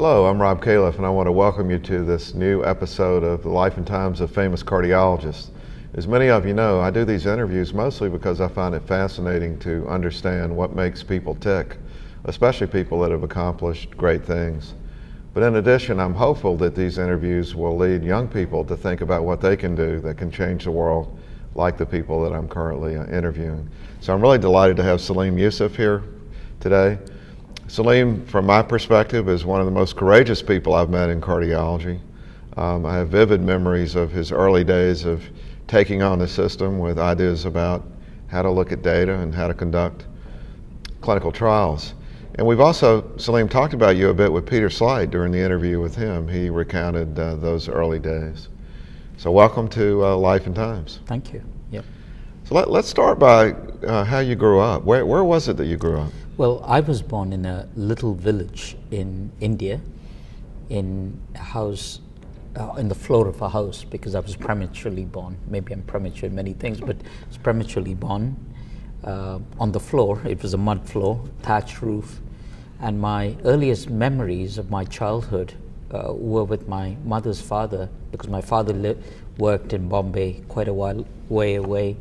Hello, I'm Rob Califf, and I want to welcome you to this new episode of The Life and Times of Famous Cardiologists. As many of you know, I do these interviews mostly because I find it fascinating to understand what makes people tick, especially people that have accomplished great things. But in addition, I'm hopeful that these interviews will lead young people to think about what they can do that can change the world, like the people that I'm currently interviewing. So I'm really delighted to have Salim Yusuf here today. Salim, from my perspective, is one of the most courageous people I've met in cardiology. I have vivid memories of his early days of taking on the system with ideas about how to look at data and how to conduct clinical trials. And we've also, Salim, talked about you a bit with Peter Sleight during the interview with him. He recounted those early days. So welcome to Life and Times. Thank you. Yep. So let's start by how you grew up. Where was it that you grew up? Well, I was born in a little village in India, in a house, in the floor of a house, because I was prematurely born. Maybe I'm premature in many things, but I was prematurely born on the floor. It was a mud floor, thatched roof. And my earliest memories of my childhood were with my mother's father, because my father worked in Bombay quite a while, way away.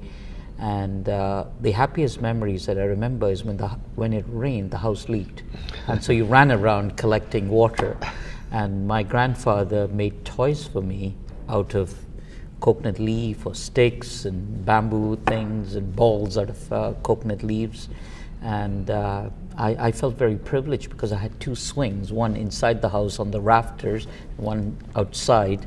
And the happiest memories that I remember is when it rained, the house leaked. And so you ran around collecting water. And my grandfather made toys for me out of coconut leaf or sticks and bamboo things and balls out of coconut leaves. And I felt very privileged because I had two swings, one inside the house on the rafters, one outside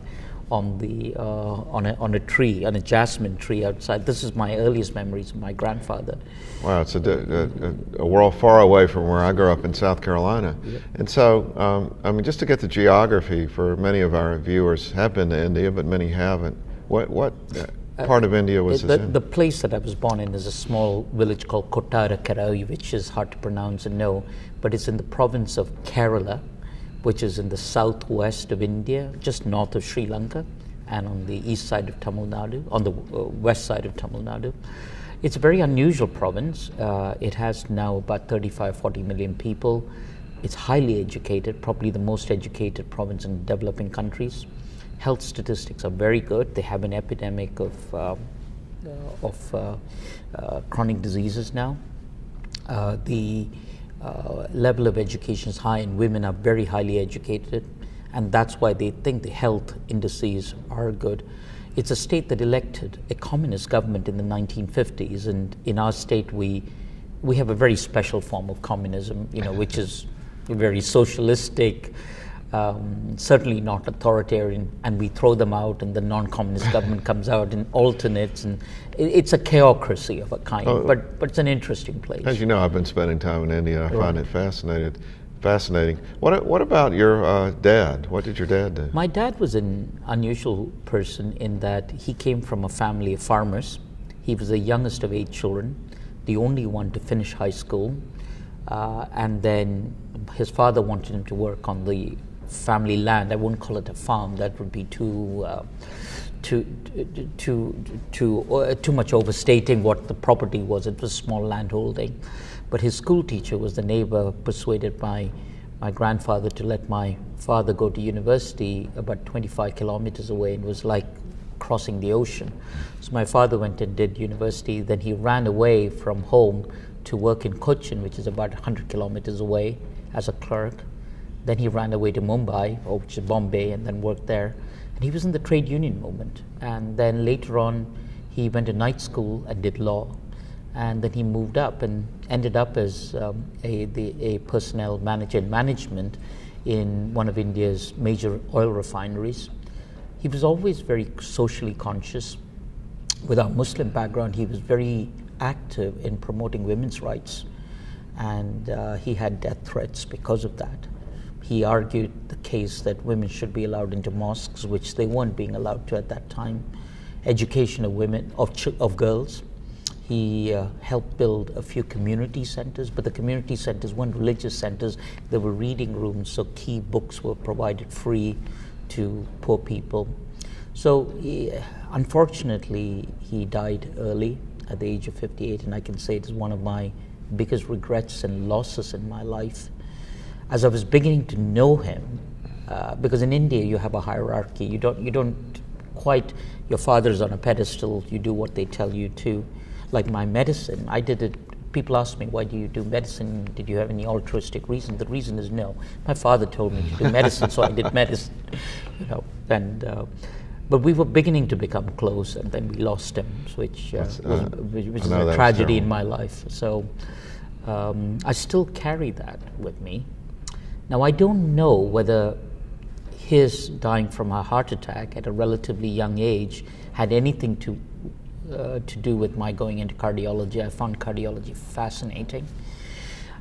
on a tree, on a jasmine tree outside. This is my earliest memories of my grandfather. Wow, it's a world far away from where I grew up in South Carolina. Yep. And so, I mean, just to get the geography, for many of our viewers have been to India, but many haven't. What part of India was this in? The place that I was born in is a small village called Kottarakara, which is hard to pronounce and know, but it's in the province of Kerala, which is in the southwest of India, just north of Sri Lanka, and on the east side of Tamil Nadu, on the west side of Tamil Nadu. It's a very unusual province. It has now about 35-40 million people. It's highly educated, probably the most educated province in developing countries. Health statistics are very good. They have an epidemic of chronic diseases now. The level of education is high, and women are very highly educated, and that's why they think the health indices are good. It's a state that elected a communist government in the 1950s, and in our state we have a very special form of communism, which is very socialistic, certainly not authoritarian, and we throw them out and the non-communist government comes out and alternates, and it's a chaocracy of a kind, but it's an interesting place. As you know, I've been spending time in India. I find it fascinating. What about your dad? What did your dad do? My dad was an unusual person in that he came from a family of farmers. He was the youngest of 8 children, the only one to finish high school, and then his father wanted him to work on the family land. I wouldn't call it a farm. That would be too much overstating what the property was. It was small land holding. But his school teacher was the neighbor, persuaded my grandfather to let my father go to university about 25 kilometers away, and it was like crossing the ocean. So my father went and did university. Then he ran away from home to work in Cochin, which is about 100 kilometers away, as a clerk. Then he ran away to Mumbai, which is Bombay, and then worked there. And he was in the trade union movement. And then later on, he went to night school and did law. And then he moved up and ended up as a personnel manager in management in one of India's major oil refineries. He was always very socially conscious. With our Muslim background, he was very active in promoting women's rights. And he had death threats because of that. He argued the case that women should be allowed into mosques, which they weren't being allowed to at that time. Education of women, of girls. He helped build a few community centers, but the community centers weren't religious centers. They were reading rooms, so key books were provided free to poor people. So unfortunately, he died early at the age of 58, and I can say it is one of my biggest regrets and losses in my life. as I was beginning to know him, because in India you have a hierarchy. You don't quite, your father's on a pedestal, you do what they tell you to. Like my medicine, I did it. People ask me, why do you do medicine? Did you have any altruistic reason? The reason is no. My father told me to do medicine, so I did medicine. But we were beginning to become close, and then we lost him, which is a tragedy in my life. So I still carry that with me. Now, I don't know whether his dying from a heart attack at a relatively young age had anything to do with my going into cardiology. I found cardiology fascinating.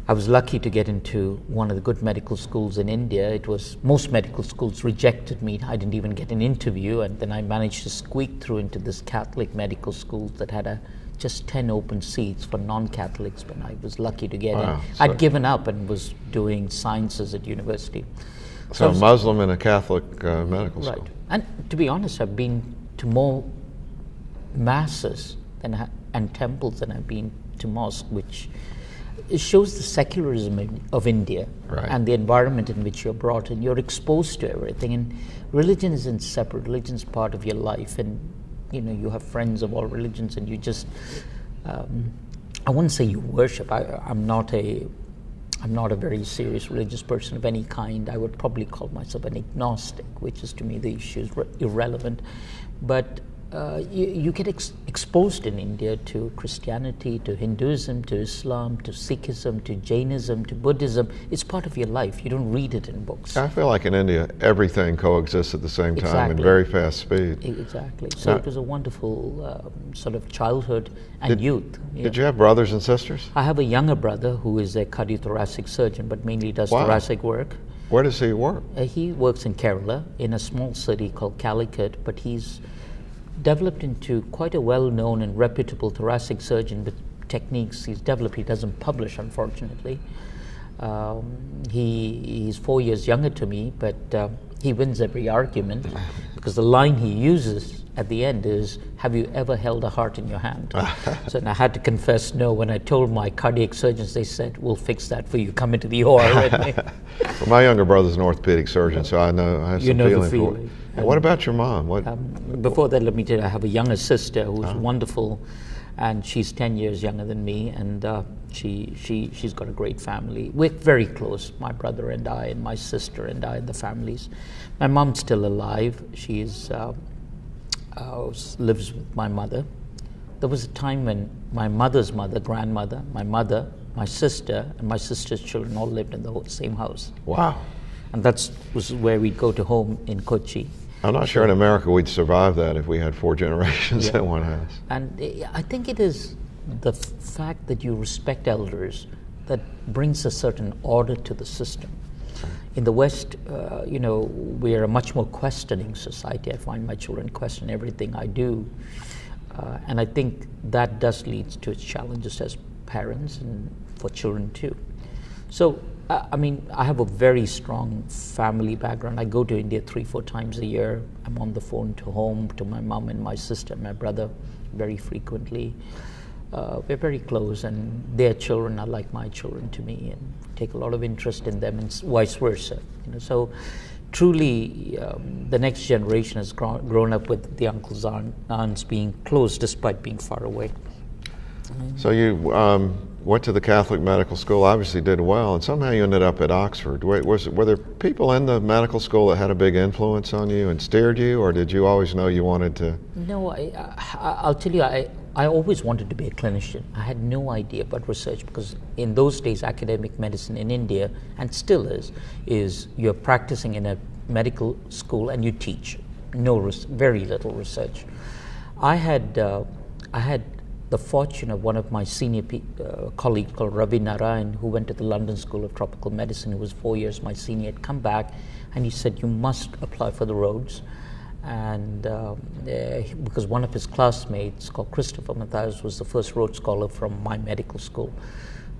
I was lucky to get into one of the good medical schools in India. Most medical schools rejected me. I didn't even get an interview, and then I managed to squeak through into this Catholic medical school that had just 10 open seats for non-Catholics, but I was lucky to get in. So I'd given up and was doing sciences at university. So a Muslim in a Catholic medical school. Right. And to be honest, I've been to more masses and temples than I've been to mosque, which it shows the secularism of India, right, and the environment in which you're brought in. You're exposed to everything, and religion isn't separate. Religion is part of your life, and you have friends of all religions, and you just I wouldn't say you worship. I'm not a very serious religious person of any kind. I would probably call myself an agnostic, which is to me the issue is irrelevant. But you get exposed in India to Christianity, to Hinduism, to Islam, to Sikhism, to Jainism, to Buddhism. It's part of your life. You don't read it in books. I feel like in India, everything coexists at the same time in very fast speed. Exactly. So it was a wonderful sort of childhood and youth. Did you have brothers and sisters? I have a younger brother who is a cardiothoracic surgeon, but mainly does thoracic work. Where does he work? He works in Kerala, in a small city called Calicut, but he's developed into quite a well-known and reputable thoracic surgeon with techniques he's developed. He doesn't publish, unfortunately. He's 4 years younger to me, but he wins every argument because the line he uses at the end is, "Have you ever held a heart in your hand?" So I had to confess no. When I told my cardiac surgeons, they said, "We'll fix that for you. Come into the OR with me." Well, my younger brother's an orthopedic surgeon, so I have some feeling for it. And what about your mom? Before that, let me tell you, I have a younger sister who's wonderful, and she's 10 years younger than me, and she's got a great family. We're very close, my brother and I, and my sister and I, and the families. My mom's still alive. She's lives with my mother. There was a time when my mother's mother, grandmother, my mother, my sister, and my sister's children all lived in the same house. Wow. And that was where we'd go to home in Kochi. I'm not sure in America we'd survive that if we had 4 generations in one house. And I think it is the fact that you respect elders that brings a certain order to the system. In the West, we are a much more questioning society. I find my children question everything I do. And I think that does lead to its challenges as parents and for children too. So, I have a very strong family background. I go to India 3-4 times a year. I'm on the phone to home, to my mom and my sister and my brother very frequently. We're very close, and their children are like my children to me, and take a lot of interest in them, and vice versa. So truly, the next generation has grown up with the uncles and aunts being close despite being far away. So you went to the Catholic medical school, obviously did well, and somehow you ended up at Oxford. Were there people in the medical school that had a big influence on you and steered you, or did you always know you wanted to? No, I'll tell you, I always wanted to be a clinician. I had no idea about research because in those days, academic medicine in India, and still is you're practicing in a medical school and you teach. Very little research. I had the fortune of one of my senior colleagues called Ravi Narayan, who went to the London School of Tropical Medicine, who was 4 years my senior, had come back and he said, "You must apply for the Rhodes." And because one of his classmates called Christopher Mathias was the first Rhodes Scholar from my medical school.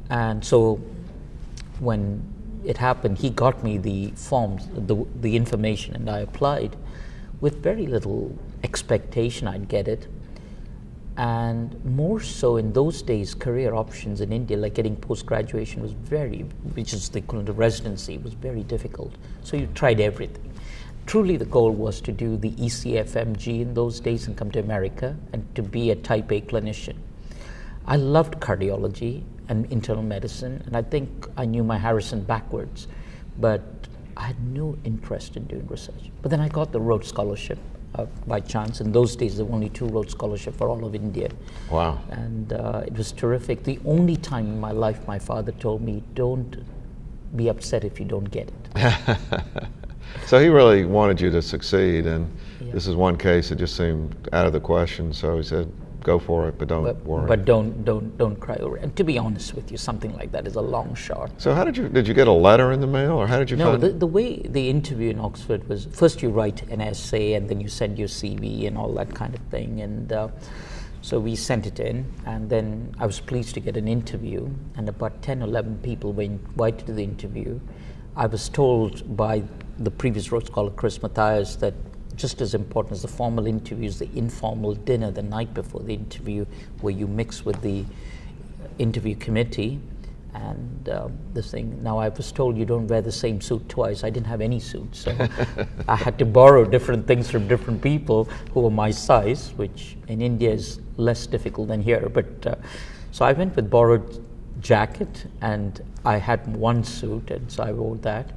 And so when it happened, he got me the forms, the information, and I applied with very little expectation I'd get it. And more so in those days, career options in India, like getting post-graduation was which is the equivalent of residency, was very difficult. So you tried everything. Truly the goal was to do the ECFMG in those days and come to America and to be a type A clinician. I loved cardiology and internal medicine, and I think I knew my Harrison backwards, but I had no interest in doing research. But then I got the Rhodes Scholarship by chance. In those days, there were only 2 Rhodes Scholarships for all of India. Wow. And it was terrific. The only time in my life my father told me, don't be upset if you don't get it. So he really wanted you to succeed, and Yeah. this is one case that just seemed out of the question, so he said, go for it, but don't worry. But don't cry over it. And to be honest with you, something like that is a long shot. So how did you get a letter in the mail, or how did you No, find the way the interview in Oxford was, first you write an essay and then you send your CV and all that kind of thing. And so we sent it in, and then I was pleased to get an interview, and about 10 or 11 people were invited to the interview. I was told by the previous Rhodes Scholar, Chris Mathias, that just as important as the formal interview is the informal dinner the night before the interview, where you mix with the interview committee and this thing. Now, I was told you don't wear the same suit twice. I didn't have any suit, so I had to borrow different things from different people who were my size, which in India is less difficult than here. But so I went with borrowed jacket, and I had one suit, and so I wore that.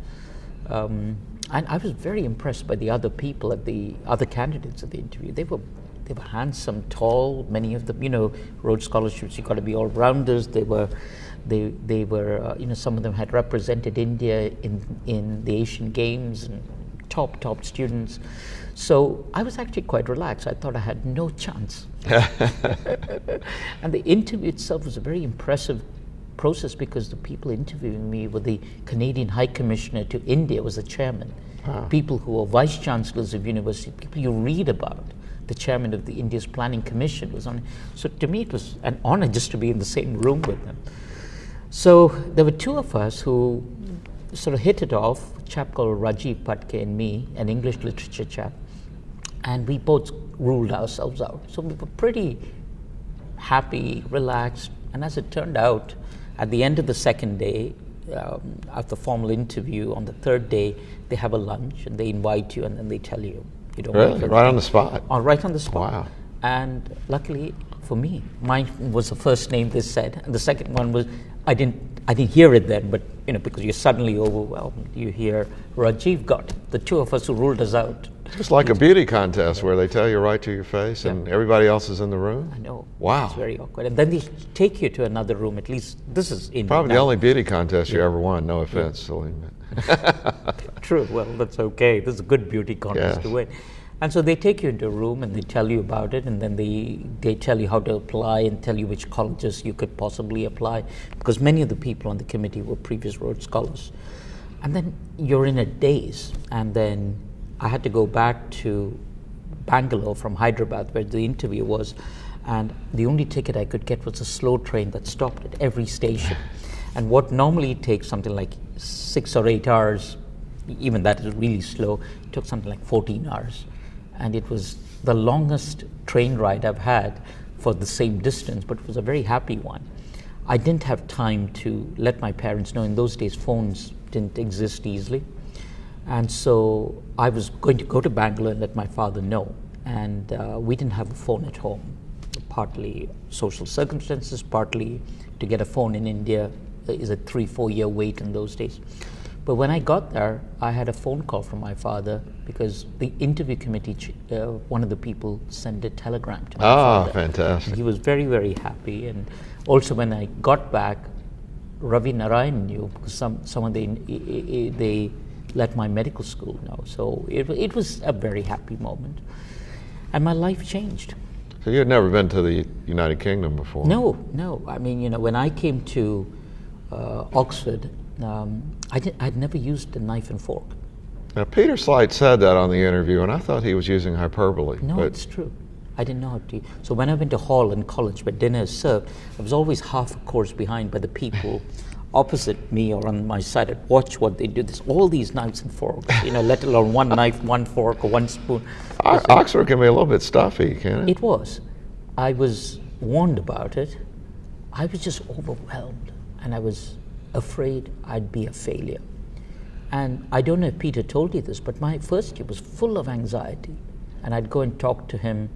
And I was very impressed by the other people the other candidates at the interview. They were handsome, tall. Many of them, Rhodes Scholarships, you got to be all rounders. They were, some of them had represented India in the Asian Games, and top students. So I was actually quite relaxed. I thought I had no chance. And the interview itself was a very impressive process, because the people interviewing me were the Canadian High Commissioner to India, was the chairman. Wow. People who were vice chancellors of university, people you read about. The chairman of the India's Planning Commission was on. So to me, it was an honor just to be in the same room with them. So there were 2 of us who sort of hit it off, a chap called Rajiv Patke and me, an English literature chap, and we both ruled ourselves out. So we were pretty happy, relaxed, and as it turned out, at the end of the second day, after the formal interview, on the third day, they have a lunch and they invite you, and then they tell you don't really? Right on the spot? Right on the spot. Wow. And luckily for me, mine was the first name they said, and the second one was, I didn't hear it then, but because you're suddenly overwhelmed, you hear Rajiv got it. The 2 of us who ruled us out. It's like a beauty contest where they tell you right to your face, Yeah. and everybody else is in the room? I know. Wow. It's very awkward. And then they take you to another room. At least this is in Probably the now. only beauty contest you ever won. No offense, Salim. True. Well, that's okay. This is a good beauty contest Yes. to win. And so they take you into a room and they tell you about it, and then they tell you how to apply and tell you which colleges you could possibly apply, because many of the people on the committee were previous Rhodes Scholars. And then you're in a daze, and then I had to go back to Bangalore from Hyderabad, where the interview was, and the only ticket I could get was a slow train that stopped at every station. And what normally takes something like 6 or 8 hours, even that is really slow, it took something like 14 hours. And it was the longest train ride I've had for the same distance, but it was a very happy one. I didn't have time to let my parents know. In those days, phones didn't exist easily. And so I was going to go to Bangalore and let my father know. And we didn't have a phone at home, partly social circumstances, partly to get a phone in India is a 3-4 year wait in those days. But when I got there, I had a phone call from my father, because the interview committee, one of the people sent a telegram to my father. Fantastic. And he was very, very happy. And also when I got back, Ravi Narayan knew, because someone they let my medical school know. So it was a very happy moment. And my life changed. So you had never been to the United Kingdom before? No. I mean, when I came to Oxford, I'd never used a knife and fork. Now, Peter Sleight said that on the interview, and I thought he was using hyperbole. No, it's true. I didn't know how to. So when I went to hall in college where dinner is served, I was always half a course behind by the people opposite me or on my side. I'd watch what they do. There's all these knives and forks, let alone one knife, one fork, or one spoon. Oxford can be a little bit stuffy, can't it? It was. I was warned about it, I was just overwhelmed, and I was afraid I'd be a failure. And I don't know if Peter told you this, but my first year was full of anxiety. And I'd go and talk to him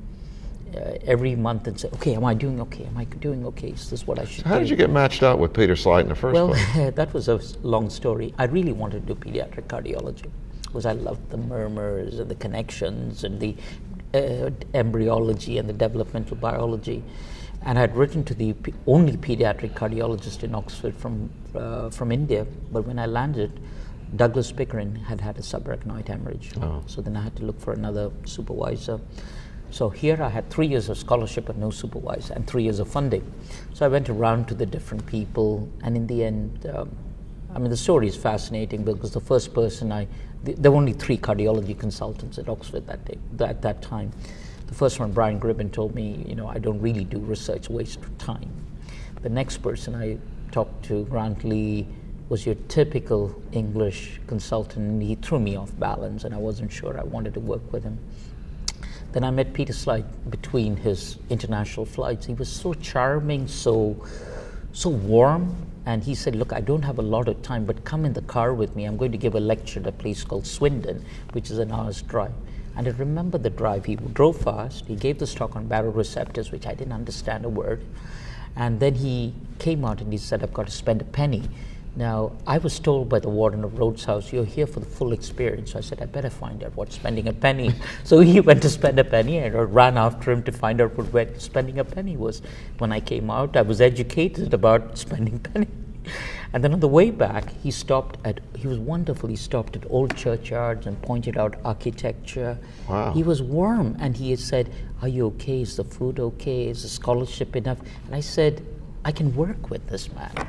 every month and say, okay, am I doing okay? Am I doing okay? Is this what I should do? How did you get matched up with Peter Sleight in the first place? Well, that was a long story. I really wanted to do pediatric cardiology because I loved the murmurs and the connections and the embryology and the developmental biology. And I'd written to the only pediatric cardiologist in Oxford from India, but when I landed, Douglas Pickering had had a subarachnoid hemorrhage. Oh. So then I had to look for another supervisor. So here I had 3 years of scholarship but no supervisor and 3 years of funding. So I went around to the different people, and in the end, I mean, the story is fascinating because the first person there were only 3 cardiology consultants at Oxford at that time. The first one, Brian Gribben, told me, you know, I don't really do research, waste of time. The next person I talked to, Grant Lee, was your typical English consultant, and he threw me off balance, and I wasn't sure I wanted to work with him. Then I met Peter Sleight between his international flights. He was so charming, so warm, and he said, look, I don't have a lot of time, but come in the car with me. I'm going to give a lecture at a place called Swindon, which is an hour's drive. And I remember the drive. He drove fast. He gave this talk on baroreceptors, which I didn't understand a word. And then he came out and he said, I've got to spend a penny. Now, I was told by the warden of Rhodes House, you're here for the full experience. So I said, I better find out what spending a penny. So he went to spend a penny, and I ran after him to find out what spending a penny was. When I came out, I was educated about spending penny. And then on the way back, he was wonderful. He stopped at old churchyards and pointed out architecture. Wow. He was warm, and he had said, are you okay? Is the food okay? Is the scholarship enough? And I said, I can work with this man.